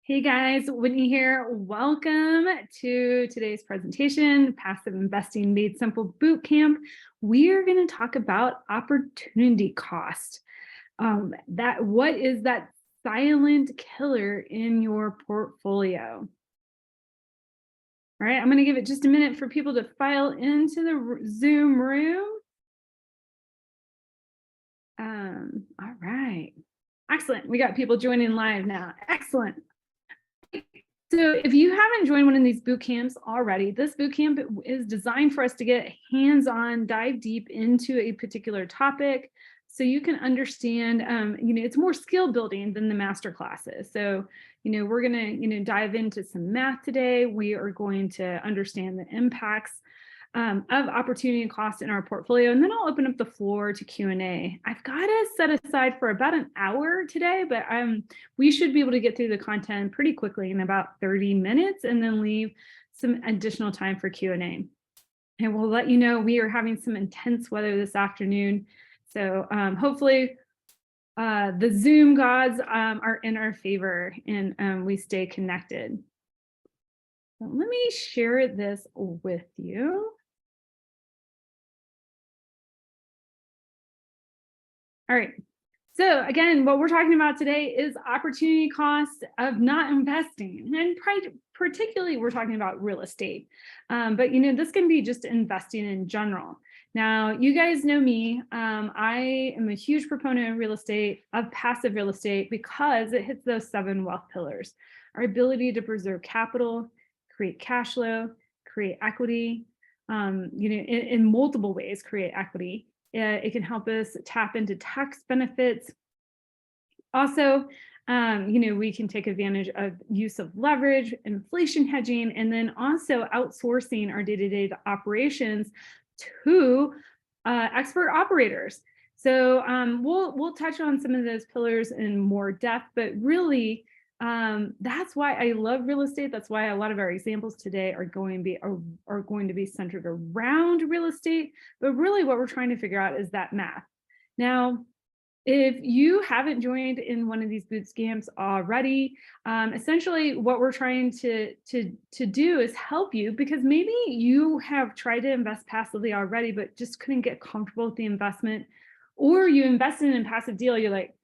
Hey guys, Whitney here. Welcome to today's presentation, Passive Investing Made Simple Bootcamp. We are going to talk about opportunity cost. What is that silent killer in your portfolio? All right, I'm going to give it just a minute for people to file into the Zoom room. All right, excellent. We got people joining live now. Excellent. So if you haven't joined one of these boot camps already, this boot camp is designed for us to get hands-on, dive deep into a particular topic so you can understand, it's more skill building than the master classes. So, we're going to, dive into some math today. We are going to understand the impacts of opportunity costs in our portfolio, and then I'll open up the floor to Q&A. I've got to set aside for about an hour today, but we should be able to get through the content pretty quickly in about 30 minutes and then leave some additional time for Q&A. And we'll let you know we are having some intense weather this afternoon. So hopefully the Zoom gods are in our favor and we stay connected. So let me share this with you. All right. So again, what we're talking about today is opportunity costs of not investing. And particularly, we're talking about real estate. But, this can be just investing in general. Now, you guys know me. I am a huge proponent of real estate, of passive real estate, because it hits those 7 wealth pillars. Our ability to preserve capital, create cash flow, create equity, in multiple ways, create equity. It can help us tap into tax benefits. Also, we can take advantage of use of leverage, inflation hedging, and then also outsourcing our day-to-day operations to expert operators. So we'll touch on some of those pillars in more depth, but really, that's why I love real estate. That's why a lot of our examples today are going to be centered around real estate. But really what we're trying to figure out is that math. Now, if you haven't joined in one of these boot camps already, essentially what we're trying to do is help you, because maybe you have tried to invest passively already, but just couldn't get comfortable with the investment, or you invested in a passive deal. You're like,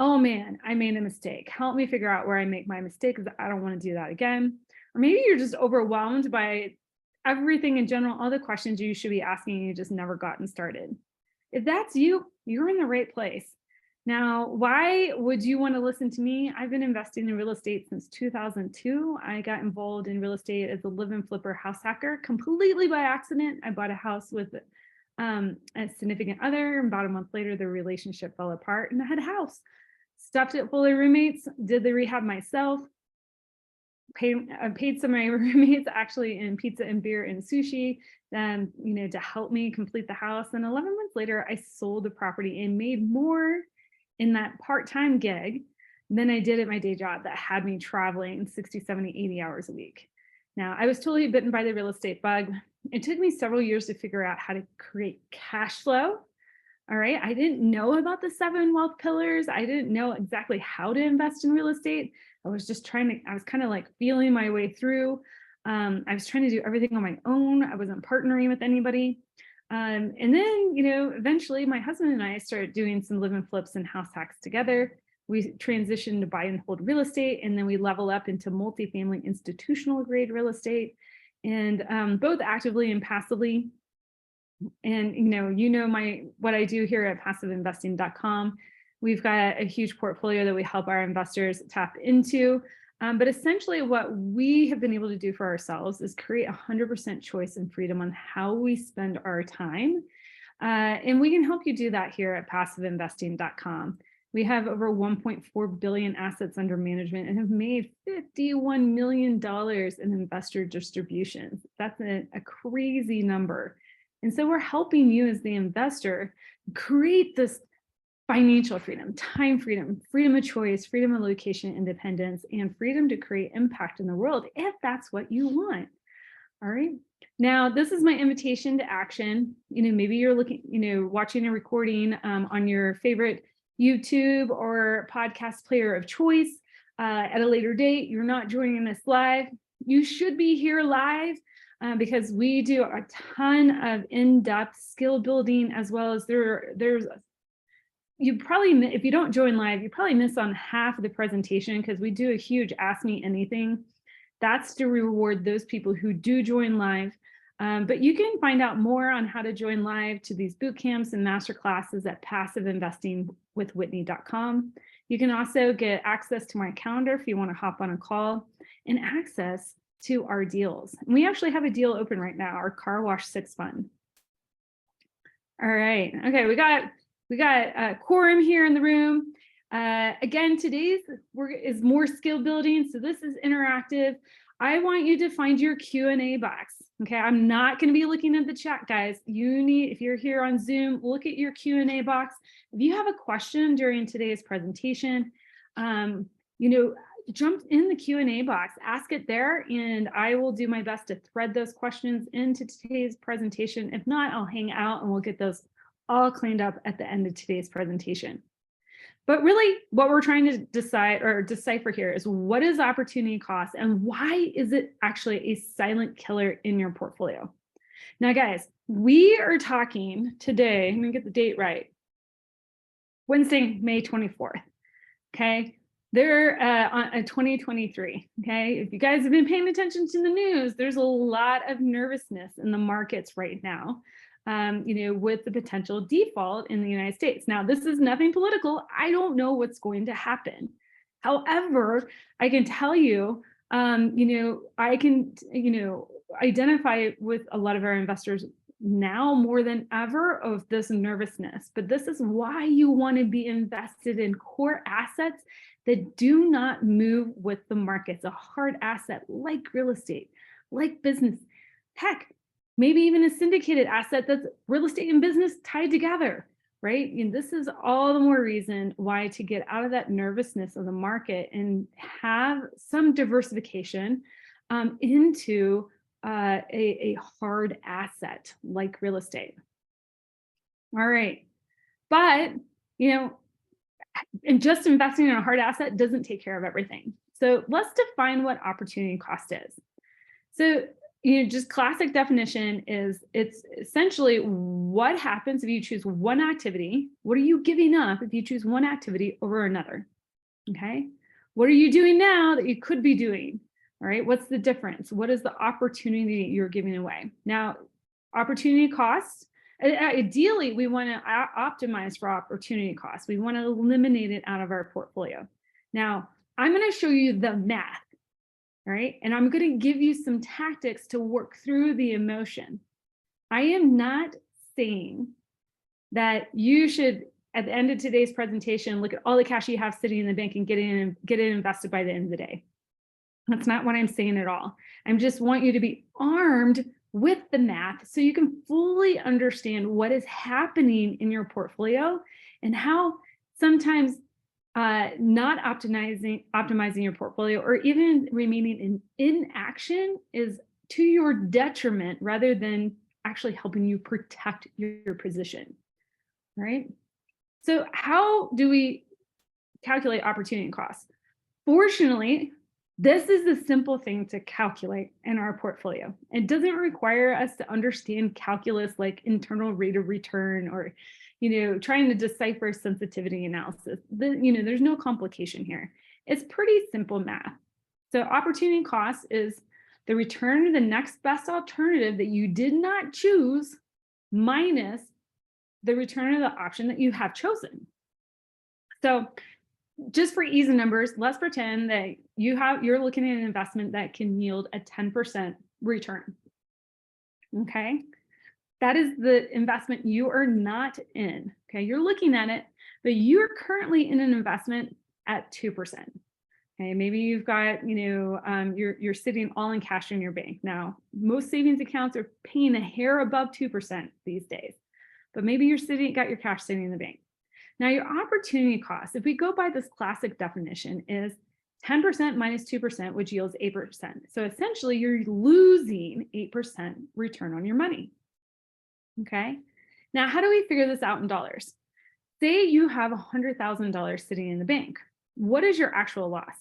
oh man, I made a mistake. Help me figure out where I make my mistake, because I don't want to do that again. Or maybe you're just overwhelmed by everything in general, all the questions you should be asking, and you just never gotten started. If that's you, you're in the right place. Now, why would you want to listen to me? I've been investing in real estate since 2002. I got involved in real estate as a live-in flipper house hacker completely by accident. I bought a house with a significant other, and about a month later, the relationship fell apart, and I had a house. Stuffed it full of roommates, did the rehab myself, paid some of my roommates actually in pizza and beer and sushi, then, to help me complete the house. And 11 months later, I sold the property and made more in that part-time gig than I did at my day job that had me traveling 60, 70, 80 hours a week. Now, I was totally bitten by the real estate bug. It took me several years to figure out how to create cash flow. All right. I didn't know about the 7 wealth pillars. I didn't know exactly how to invest in real estate. I was just I was kind of like feeling my way through. I was trying to do everything on my own. I wasn't partnering with anybody. And then, eventually my husband and I started doing some live and flips and house hacks together. We transitioned to buy and hold real estate, and then we level up into multifamily institutional grade real estate, and both actively and passively. And what I do here at passiveinvesting.com. We've got a huge portfolio that we help our investors tap into. But essentially what we have been able to do for ourselves is create 100% choice and freedom on how we spend our time. And we can help you do that here at passiveinvesting.com. We have over 1.4 billion assets under management and have made $51 million in investor distributions. That's a crazy number. And so we're helping you as the investor create this financial freedom, time freedom, freedom of choice, freedom of location independence, and freedom to create impact in the world if that's what you want. All right. Now, this is my invitation to action. Maybe you're watching a recording on your favorite YouTube or podcast player of choice. at a later date, you're not joining us live, you should be here live because we do a ton of in-depth skill building, as well as there's you probably, if you don't join live, you probably miss on half of the presentation because we do a huge Ask Me Anything. That's to reward those people who do join live. But you can find out more on how to join live to these boot camps and master classes at passiveinvestingwithwhitney.com. You can also get access to my calendar if you want to hop on a call, and access to our deals. And we actually have a deal open right now, our Car Wash 6 Fund. All right, okay, we got quorum here in the room. Again, today's is more skill building, so this is interactive. I want you to find your Q&A box. Okay, I'm not going to be looking at the chat, guys. If you're here on Zoom, look at your Q&A box. If you have a question during today's presentation, jump in the Q&A box, ask it there, and I will do my best to thread those questions into today's presentation. If not, I'll hang out and we'll get those all cleaned up at the end of today's presentation. But really, what we're trying to decide or decipher here is, what is opportunity cost and why is it actually a silent killer in your portfolio? Now, guys, we are talking today, let me get the date right, Wednesday, May 24th, okay? They're on 2023, okay? If you guys have been paying attention to the news, there's a lot of nervousness in the markets right now. With the potential default in the United States. Now, this is nothing political. I don't know what's going to happen. However, I can tell you, I can, identify with a lot of our investors now more than ever of this nervousness. But this is why you want to be invested in core assets that do not move with the markets. A hard asset like real estate, like business, heck, maybe even a syndicated asset that's real estate and business tied together, right? And this is all the more reason why to get out of that nervousness of the market and have some diversification into a hard asset like real estate. All right, but and just investing in a hard asset doesn't take care of everything. So let's define what opportunity cost is. So just classic definition is, it's essentially what happens if you choose one activity. What are you giving up if you choose one activity over another? Okay. What are you doing now that you could be doing? All right. What's the difference? What is the opportunity you're giving away? Now, opportunity costs, ideally, we want to optimize for opportunity costs. We want to eliminate it out of our portfolio. Now, I'm going to show you the math. All right, and I'm going to give you some tactics to work through the emotion. I am not saying that you should, at the end of today's presentation, look at all the cash you have sitting in the bank and get it invested by the end of the day. That's not what I'm saying at all. I just want you to be armed with the math so you can fully understand what is happening in your portfolio and how sometimes not optimizing your portfolio or even remaining in inaction is to your detriment rather than actually helping you protect your position, right? So how do we calculate opportunity costs? Fortunately, this is a simple thing to calculate in our portfolio. It doesn't require us to understand calculus like internal rate of return or trying to decipher sensitivity analysis. There's no complication here. It's pretty simple math. So opportunity cost is the return of the next best alternative that you did not choose minus the return of the option that you have chosen. So just for ease of numbers, let's pretend that you're looking at an investment that can yield a 10% return. Okay. That is the investment you are not in. Okay, you're looking at it, but you're currently in an investment at 2%. Okay, maybe you've got, you're sitting all in cash in your bank. Now, most savings accounts are paying a hair above 2% these days, but maybe got your cash sitting in the bank. Now, your opportunity cost, if we go by this classic definition, is 10% minus 2%, which yields 8%. So essentially, you're losing 8% return on your money. Okay, now how do we figure this out in dollars? Say you have $100,000 sitting in the bank. What is your actual loss?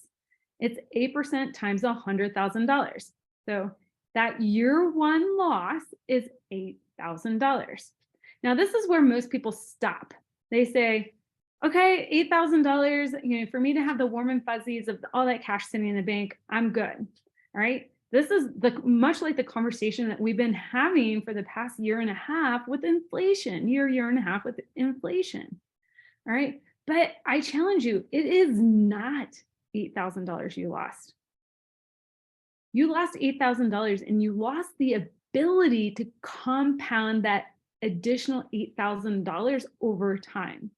It's 8% times $100,000. So that year one loss is $8,000. Now, this is where most people stop. They say, okay, $8,000, for me to have the warm and fuzzies of all that cash sitting in the bank, I'm good. All right. This is much like the conversation that we've been having for the past year and a half with inflation, year and a half with inflation. All right. But I challenge you, it is not $8,000 you lost. You lost $8,000 and you lost the ability to compound that additional $8,000 over time.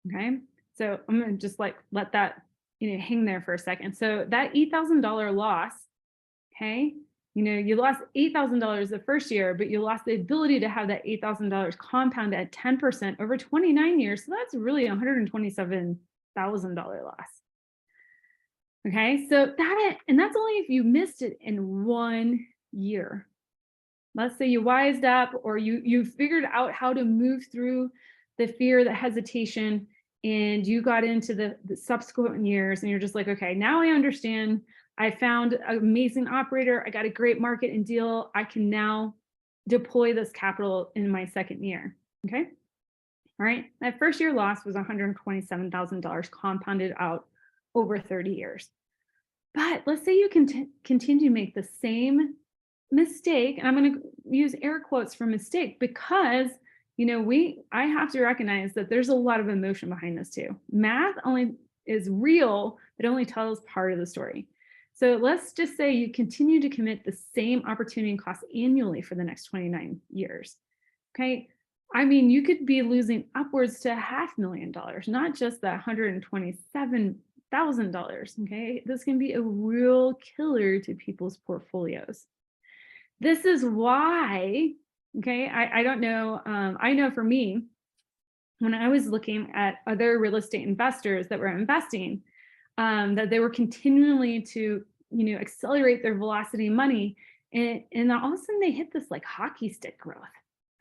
Okay. So I'm going to just let that, hang there for a second. So that $8,000 loss, okay, you lost $8,000 the first year, but you lost the ability to have that $8,000 compound at 10% over 29 years. So that's really $127,000 loss. Okay, so that's only if you missed it in 1 year. Let's say you wised up, or you figured out how to move through the fear, the hesitation, and you got into the subsequent years, and you're just like, okay, now I understand. I found an amazing operator. I got a great market and deal. I can now deploy this capital in my second year. Okay. All right. That first year loss was $127,000 compounded out over 30 years. But let's say you can continue to make the same mistake. And I'm going to use air quotes for mistake, because I have to recognize that there's a lot of emotion behind this too. Math only is real, but only tells part of the story. So let's just say you continue to commit the same opportunity cost annually for the next 29 years. Okay. I mean, you could be losing upwards to $500,000, not just the $127,000. Okay. This can be a real killer to people's portfolios. This is why, okay, I don't know. I know for me, when I was looking at other real estate investors that were investing, that they were continually to, accelerate their velocity money. And all of a sudden they hit this like hockey stick growth,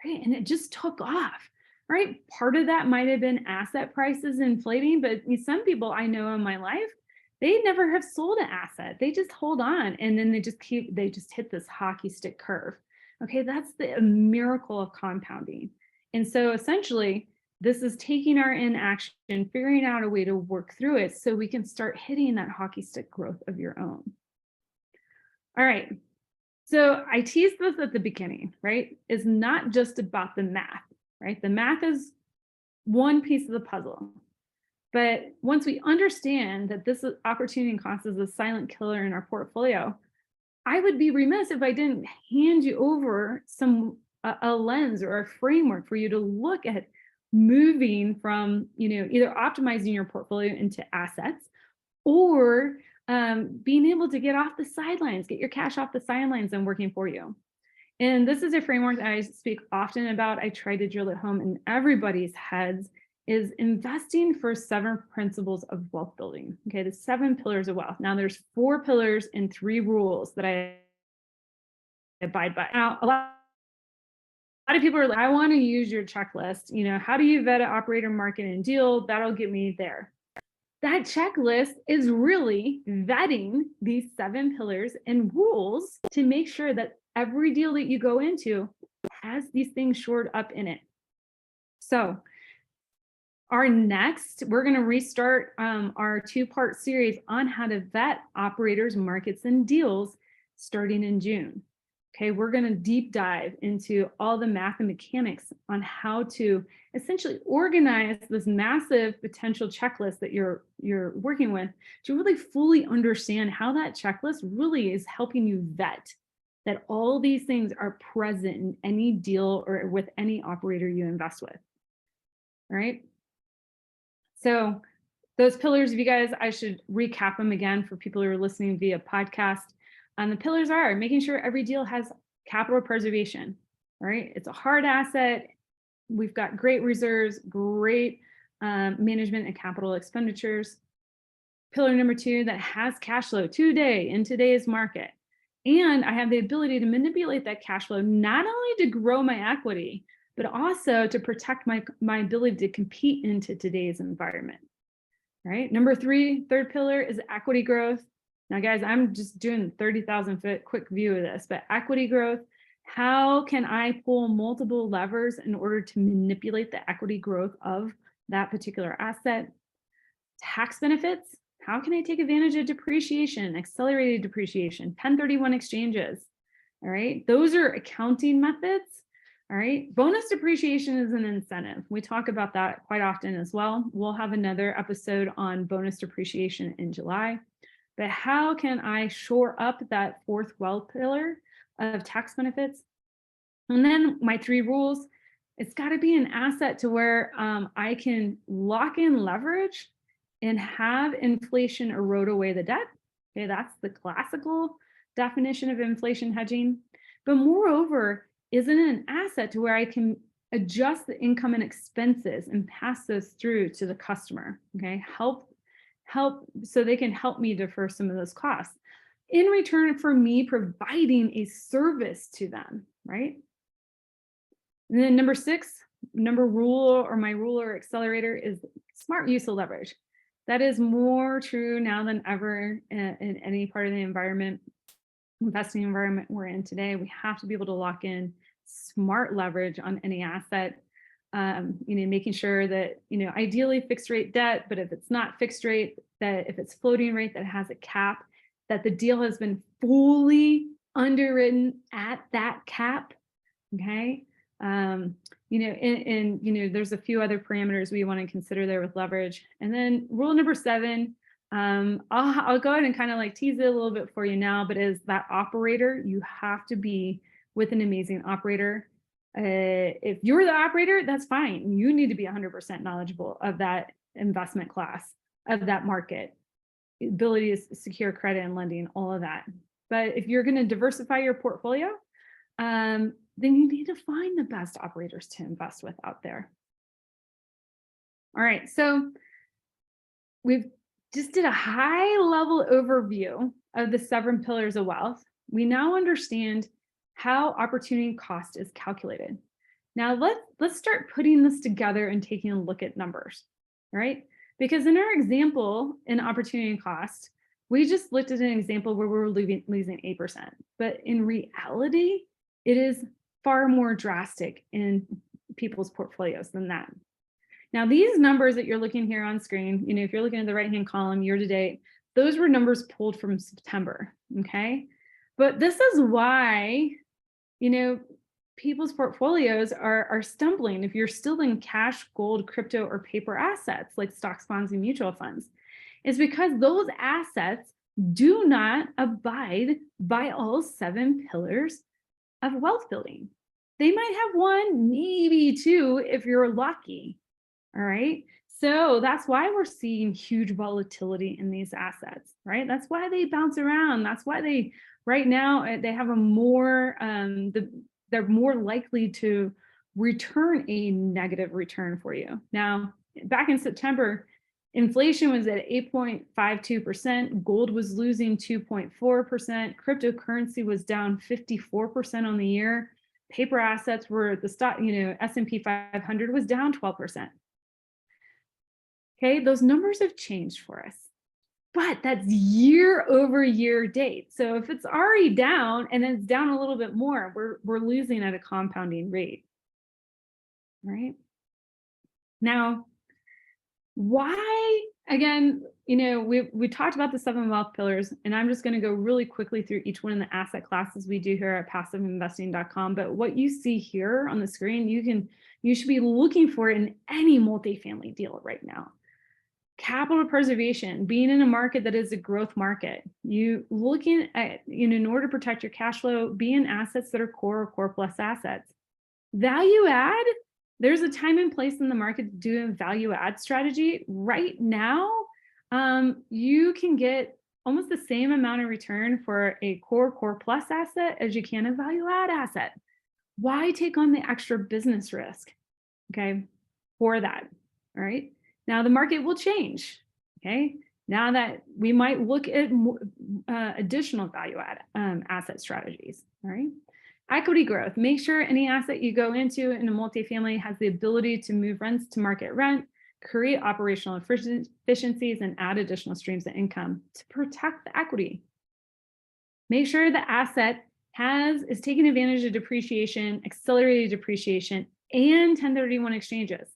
right? And it just took off, right? Part of that might have been asset prices inflating, but some people I know in my life, they never have sold an asset. They just hold on, and then they just hit this hockey stick curve. Okay, that's the miracle of compounding. And so essentially, this is taking our inaction, figuring out a way to work through it so we can start hitting that hockey stick growth of your own. All right. So I teased this at the beginning, right? It's not just about the math, right? The math is one piece of the puzzle. But once we understand that this opportunity cost is a silent killer in our portfolio, I would be remiss if I didn't hand you over a lens or a framework for you to look at moving from, either optimizing your portfolio into assets, or being able to get off the sidelines, get your cash off the sidelines and working for you. And this is a framework that I speak often about. I try to drill it home in everybody's heads, is investing for 7 principles of wealth building. Okay, the 7 pillars of wealth. Now there's 4 pillars and 3 rules that I abide by. Now, a lot of people are like, I want to use your checklist. How do you vet an operator, market, and deal? That'll get me there. That checklist is really vetting these 7 pillars and rules to make sure that every deal that you go into has these things shored up in it. So we're going to restart our 2-part series on how to vet operators, markets, and deals starting in June. Okay, we're going to deep dive into all the math and mechanics on how to essentially organize this massive potential checklist that you're working with, to really fully understand how that checklist really is helping you vet that all these things are present in any deal or with any operator you invest with. All right. So those pillars, if you guys, I should recap them again for people who are listening via podcast. The pillars are making sure every deal has capital preservation. All right, it's a hard asset. We've got great reserves, great management and capital expenditures. Pillar number 2, that has cash flow today in today's market. And I have the ability to manipulate that cash flow, not only to grow my equity, but also to protect my ability to compete into today's environment. All right. Number three, third pillar is equity growth. Now, guys, I'm just doing 30,000 foot quick view of this, but equity growth, how can I pull multiple levers in order to manipulate the equity growth of that particular asset? Tax benefits, how can I take advantage of depreciation, accelerated depreciation, 1031 exchanges? All right, those are accounting methods. All right, bonus depreciation is an incentive. We talk about that quite often as well. We'll have another episode on bonus depreciation in July. But how can I shore up that fourth wealth pillar of tax benefits? And then my three rules, it's got to be an asset to where I can lock in leverage and have inflation erode away the debt. Okay, that's the classical definition of inflation hedging. But moreover, isn't it an asset to where I can adjust the income and expenses and pass those through to the customer? Okay, help so they can help me defer some of those costs in return for me providing a service to them, right? And then number six, number rule or my rule or accelerator is smart use of leverage. That is more true now than ever in any part of the environment, investing environment we're in today. We have to be able to lock in smart leverage on any asset, making sure that, ideally fixed rate debt, but if it's not fixed rate, that if it's floating rate that has a cap, that the deal has been fully underwritten at that cap, okay? There's a few other parameters we want to consider there with leverage. And then rule number seven, I'll go ahead and kind of like tease it a little bit for you now, but is that operator, you have to be with an amazing operator. If you're the operator, that's fine. You need to be 100% knowledgeable of that investment class, of that market, ability to secure credit and lending, all of that. But if you're going to diversify your portfolio, then you need to find the best operators to invest with out there. All right, so we've just did a high level overview of the 7 pillars of wealth. We now understand how opportunity cost is calculated. Now let's start putting this together and taking a look at numbers, right? Because in our example in opportunity cost, we just looked at an example where we were losing 8%, but in reality, it is far more drastic in people's portfolios than that. Now, these numbers that you're looking here on screen, if you're looking at the right-hand column year to date, those were numbers pulled from September, okay? But this is why, people's portfolios are stumbling if you're still in cash, gold, crypto, or paper assets like stocks, bonds, and mutual funds. It's because those assets do not abide by all 7 pillars of wealth building. They might have 1, maybe 2 if you're lucky. All right. So that's why we're seeing huge volatility in these assets, right? That's why they bounce around. That's why right now they have they're more likely to return a negative return for you. Now, back in September, inflation was at 8.52%, gold was losing 2.4%, cryptocurrency was down 54% on the year, paper assets were the stock, S&P 500 was down 12%. Okay, those numbers have changed for us, but that's year over year date. So if it's already down and it's down a little bit more, we're losing at a compounding rate, right? Now, why, again, we talked about the 7 wealth pillars, and I'm just going to go really quickly through each one of the asset classes we do here at passiveinvesting.com. But what you see here on the screen, you should be looking for in any multifamily deal right now. Capital preservation, being in a market that is a growth market, you looking at, in order to protect your cash flow, be in assets that are core or core plus assets. Value add, there's a time and place in the market to do a value add strategy. Right now, you can get almost the same amount of return for a core plus asset as you can a value add asset. Why take on the extra business risk, okay, for that, all right? Now the market will change, okay? Now that we might look at additional value add asset strategies, all right? Equity growth, make sure any asset you go into in a multifamily has the ability to move rents to market rent, create operational efficiencies, and add additional streams of income to protect the equity. Make sure the asset is taking advantage of depreciation, accelerated depreciation, and 1031 exchanges.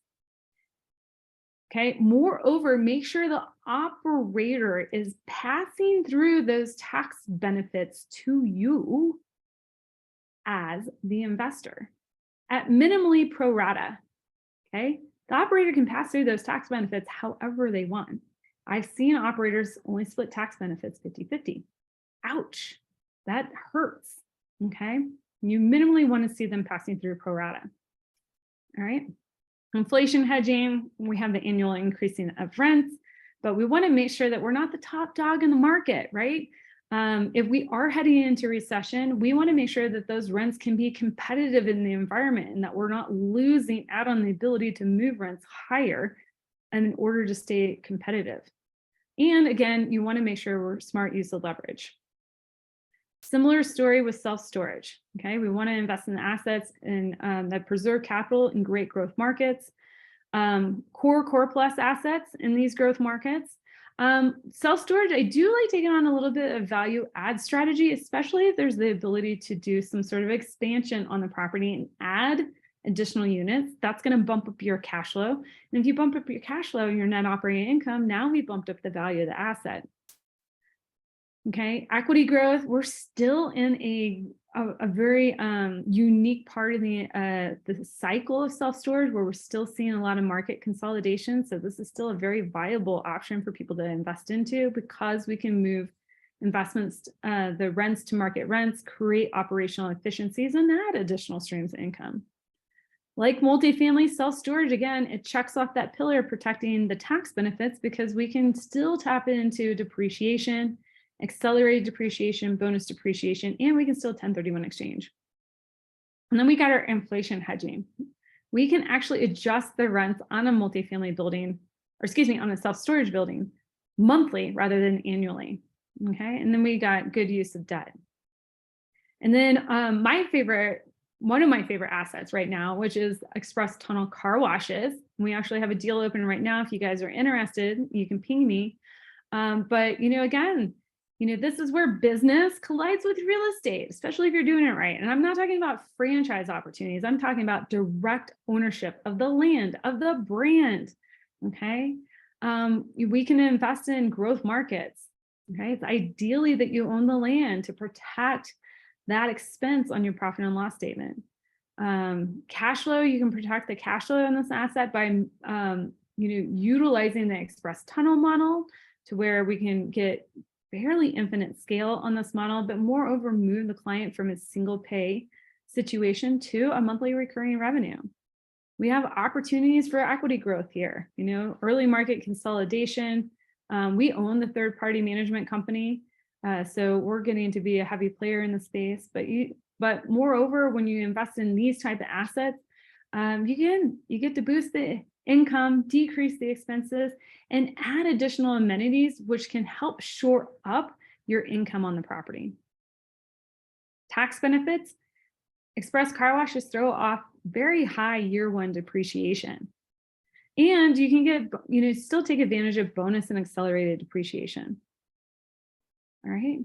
Okay. Moreover, make sure the operator is passing through those tax benefits to you as the investor at minimally pro rata. Okay. The operator can pass through those tax benefits however they want. I've seen operators only split tax benefits 50-50. Ouch. That hurts. Okay. You minimally want to see them passing through pro rata. All right. Inflation hedging, we have the annual increasing of rents, but we want to make sure that we're not the top dog in the market, right? If we are heading into recession, we want to make sure that those rents can be competitive in the environment and that we're not losing out on the ability to move rents higher in order to stay competitive. And again, you want to make sure we're smart use of leverage. Similar story with self-storage. Okay, we want to invest in assets that preserve capital in great growth markets, core plus assets in these growth markets. Self-storage, I do like taking on a little bit of value add strategy, especially if there's the ability to do some sort of expansion on the property and add additional units. That's going to bump up your cash flow. And if you bump up your cash flow and your net operating income, now we bumped up the value of the asset. Okay, equity growth, we're still in a very unique part of the cycle of self-storage where we're still seeing a lot of market consolidation. So this is still a very viable option for people to invest into because we can move investments, the rents to market rents, create operational efficiencies, and add additional streams of income. Like multifamily self-storage, again, it checks off that pillar protecting the tax benefits because we can still tap into depreciation, accelerated depreciation, bonus depreciation, and we can still 1031 exchange. And then we got our inflation hedging. We can actually adjust the rents on a multifamily building, or excuse me, on a self-storage building monthly rather than annually. Okay, and then we got good use of debt. And then one of my favorite assets right now, which is express tunnel car washes. We actually have a deal open right now. If you guys are interested, you can ping me. But again, this is where business collides with real estate, especially if you're doing it right. And I'm not talking about franchise opportunities. I'm talking about direct ownership of the land, of the brand. Okay. We can invest in growth markets. Okay. It's ideally that you own the land to protect that expense on your profit and loss statement. Cash flow, you can protect the cash flow on this asset by utilizing the express tunnel model to where we can get fairly infinite scale on this model, but moreover, move the client from a single pay situation to a monthly recurring revenue. We have opportunities for equity growth here, early market consolidation. We own the third-party management company, so we're getting to be a heavy player in the space. But moreover, when you invest in these type of assets, you get to boost the income, decrease the expenses, and add additional amenities, which can help shore up your income on the property. Tax benefits, express car washes throw off very high year one depreciation. And you can get, still take advantage of bonus and accelerated depreciation. All right.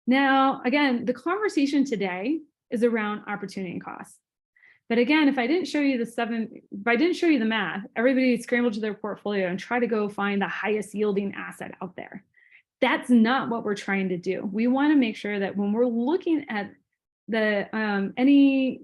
Now, again, the conversation today is around opportunity costs. But again, if I didn't show you the math, everybody would scramble to their portfolio and try to go find the highest yielding asset out there. That's not what we're trying to do. We want to make sure that when we're looking at any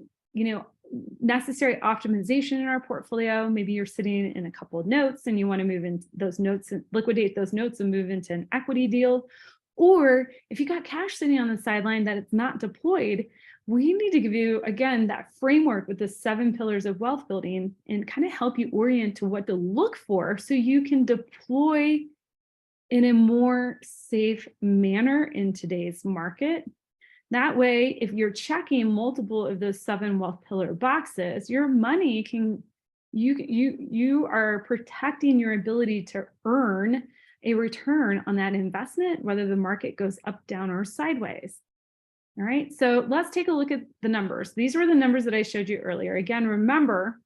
necessary optimization in our portfolio, maybe you're sitting in a couple of notes and you want to move into those notes and liquidate those notes and move into an equity deal. Or if you got cash sitting on the sideline that it's not deployed, we need to give you, again, that framework with the 7 pillars of wealth building and kind of help you orient to what to look for so you can deploy in a more safe manner in today's market. That way, if you're checking multiple of those 7 wealth pillar boxes, your money you are protecting your ability to earn a return on that investment, whether the market goes up, down, or sideways. All right, so let's take a look at the numbers. These were the numbers that I showed you earlier. Again, remember,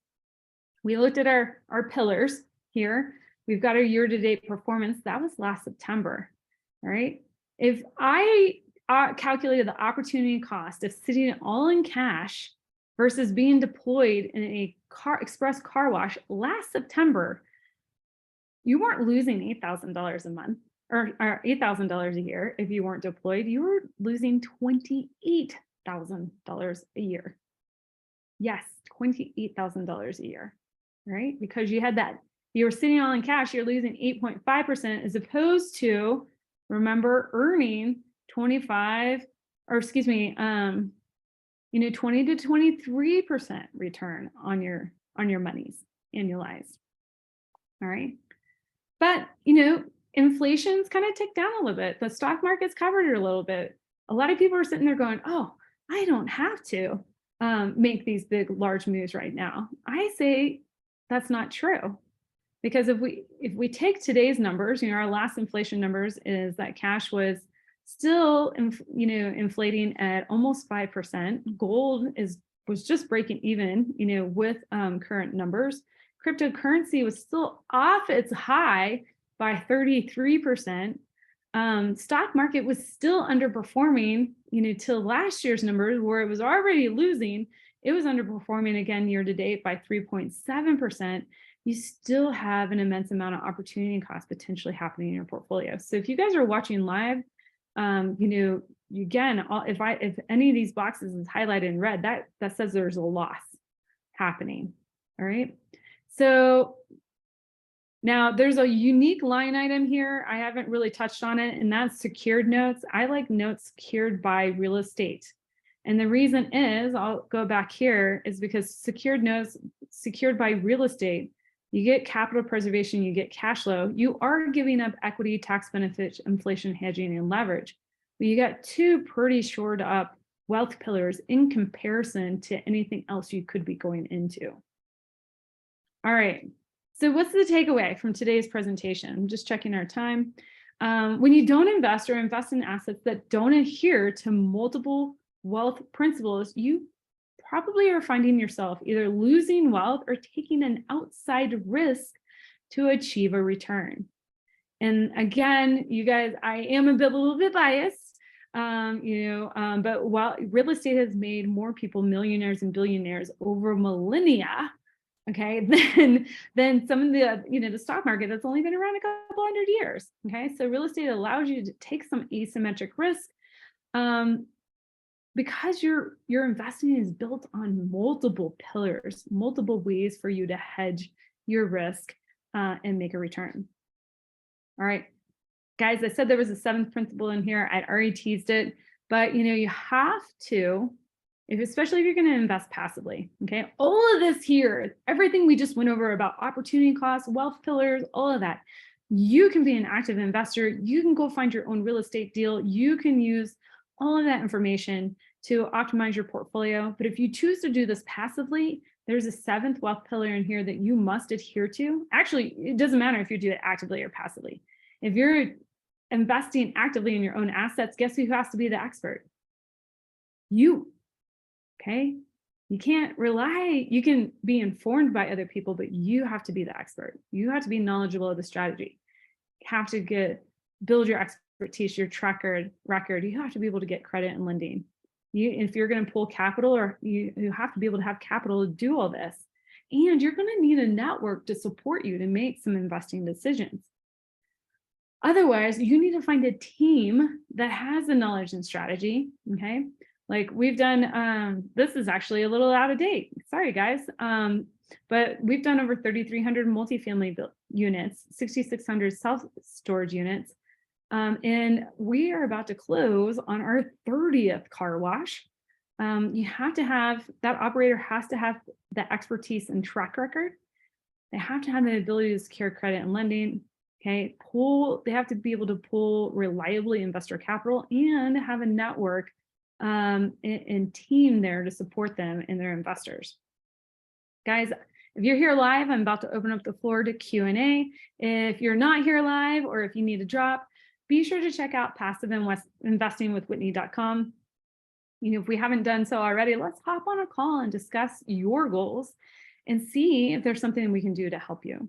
we looked at our pillars, here, we've got our year-to-date performance. That was last September. All right. If I calculated the opportunity cost of sitting all in cash versus being deployed in a express car wash last September, you weren't losing $8,000 a month or $8,000 a year. If you weren't deployed, you were losing $28,000 a year. Yes, $28,000 a year, right? Because you had that, you were sitting all in cash, you're losing 8.5% as opposed to, remember, earning 25, or excuse me, 20 to 23% return on your monies annualized. All right. But, inflation's kind of ticked down a little bit. The stock market's covered it a little bit. A lot of people are sitting there going, oh, I don't have to make these big, large moves right now. I say that's not true. Because if we take today's numbers, our last inflation numbers is that cash was still, inflating at almost 5%. Gold was just breaking even, with current numbers. Cryptocurrency was still off its high by 33%. Stock market was still underperforming, till last year's numbers where it was already losing. It was underperforming again year to date by 3.7%. You still have an immense amount of opportunity cost potentially happening in your portfolio. So if you guys are watching live, again, if any of these boxes is highlighted in red, that says there's a loss happening. All right. So now there's a unique line item here. I haven't really touched on it, and that's secured notes. I like notes secured by real estate. And the reason is, I'll go back here, is because secured notes secured by real estate, you get capital preservation, you get cash flow, you are giving up equity, tax benefits, inflation hedging, and leverage. But you got two pretty shored up wealth pillars in comparison to anything else you could be going into. All right, so what's the takeaway from today's presentation? I'm just checking our time. When you don't invest or invest in assets that don't adhere to multiple wealth principles, you probably are finding yourself either losing wealth or taking an outside risk to achieve a return. And again, you guys, I am a little bit biased, but while real estate has made more people millionaires and billionaires over millennia, okay, then some of the, the stock market that's only been around a couple hundred years. Okay, so real estate allows you to take some asymmetric risk because your investing is built on multiple pillars, multiple ways for you to hedge your risk and make a return. All right, guys, I said there was a seventh principle in here. I'd already teased it, but you have to, especially if you're going to invest passively, okay? All of this here, everything we just went over about opportunity costs, wealth pillars, all of that, you can be an active investor. You can go find your own real estate deal. You can use all of that information to optimize your portfolio. But if you choose to do this passively, there's a seventh wealth pillar in here that you must adhere to. Actually, it doesn't matter if you do it actively or passively. If you're investing actively in your own assets, guess who has to be the expert? You. Okay, you can't rely, you can be informed by other people, but you have to be the expert. You have to be knowledgeable of the strategy. You have to build your expertise, your track record. You have to be able to get credit and lending. If you're going to pull capital, or you have to be able to have capital to do all this. And you're going to need a network to support you to make some investing decisions. Otherwise, you need to find a team that has the knowledge and strategy, okay? Like we've done, this is actually a little out of date. Sorry, guys. But we've done over 3,300 multifamily units, 6,600 self-storage units. And we are about to close on our 30th car wash. You have to have, that operator has to have the expertise and track record. They have to have the ability to secure credit and lending. Okay, they have to be able to pull reliably investor capital and have a network and team there to support them and their investors. Guys, if you're here live, I'm about to open up the floor to Q&A. If you're not here live, or if you need a drop, be sure to check out passiveinvestingwithwhitney.com. If we haven't done so already, let's hop on a call and discuss your goals and see if there's something we can do to help you.